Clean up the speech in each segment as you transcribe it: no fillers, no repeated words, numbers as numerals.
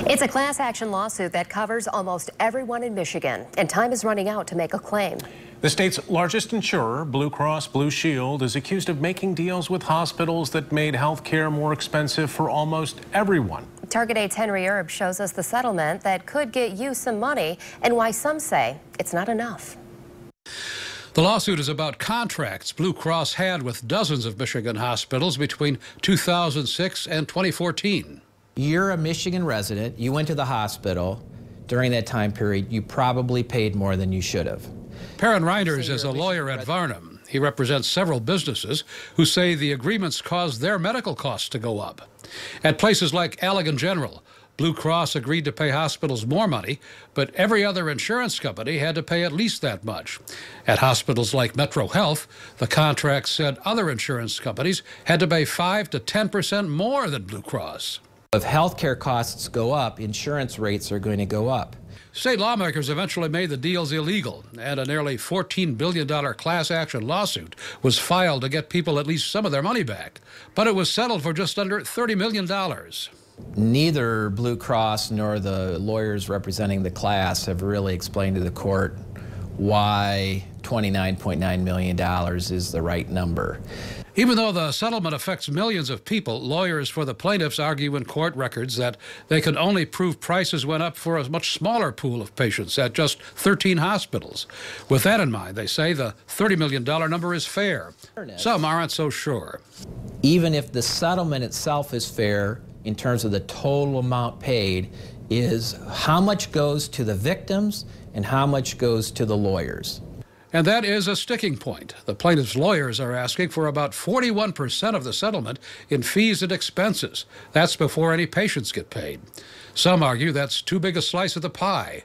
It's a class action lawsuit that covers almost everyone in Michigan, and time is running out to make a claim. The state's largest insurer, Blue Cross Blue Shield, is accused of making deals with hospitals that made health care more expensive for almost everyone. Target 8's Henry Erb shows us the settlement that could get you some money and why some say it's not enough. The lawsuit is about contracts Blue Cross had with dozens of Michigan hospitals between 2006 and 2014. You're a Michigan resident, you went to the hospital during that time period, you probably paid more than you should have. Perrin Reinders is a lawyer at Varnum. He represents several businesses who say the agreements caused their medical costs to go up. At places like Allegan General, Blue Cross agreed to pay hospitals more money, but every other insurance company had to pay at least that much. At hospitals like Metro Health, the contract said other insurance companies had to pay 5 to 10% more than Blue Cross. If health care costs go up, insurance rates are going to go up. State lawmakers eventually made the deals illegal, and a nearly $14 billion class action lawsuit was filed to get people at least some of their money back. But it was settled for just under $30 million. Neither Blue Cross nor the lawyers representing the class have really explained to the court why $29.9 million is the right number. Even though the settlement affects millions of people, lawyers for the plaintiffs argue in court records that they can only prove prices went up for a much smaller pool of patients at just 13 hospitals. With that in mind, they say the $30 million number is fair. Some aren't so sure. Even if the settlement itself is fair in terms of the total amount paid, is how much goes to the victims and how much goes to the lawyers. And that is a sticking point. The plaintiffs' lawyers are asking for about 41% of the settlement in fees and expenses. That's before any patients get paid. Some argue that's too big a slice of the pie.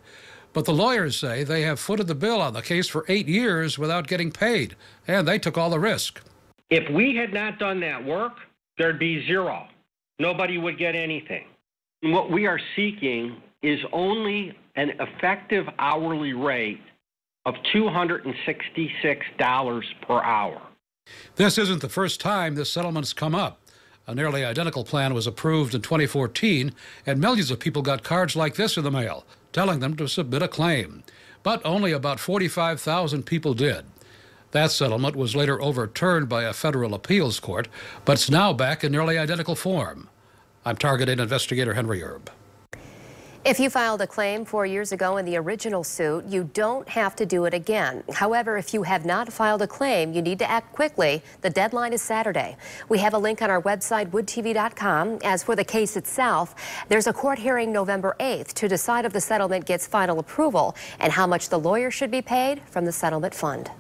But the lawyers say they have footed the bill on the case for 8 years without getting paid, and they took all the risk. If we had not done that work, there'd be zero. Nobody would get anything. What we are seeking is only an effective hourly rate of $266 per hour. This isn't the first time this settlement's come up. A nearly identical plan was approved in 2014, and millions of people got cards like this in the mail, telling them to submit a claim. But only about 45,000 people did. That settlement was later overturned by a federal appeals court, but it's now back in nearly identical form. I'm Target 8 investigator Henry Erb. If you filed a claim 4 years ago in the original suit, you don't have to do it again. However, if you have not filed a claim, you need to act quickly. The deadline is Saturday. We have a link on our website, woodtv.com. As for the case itself, there's a court hearing November 8th to decide if the settlement gets final approval and how much the lawyer should be paid from the settlement fund.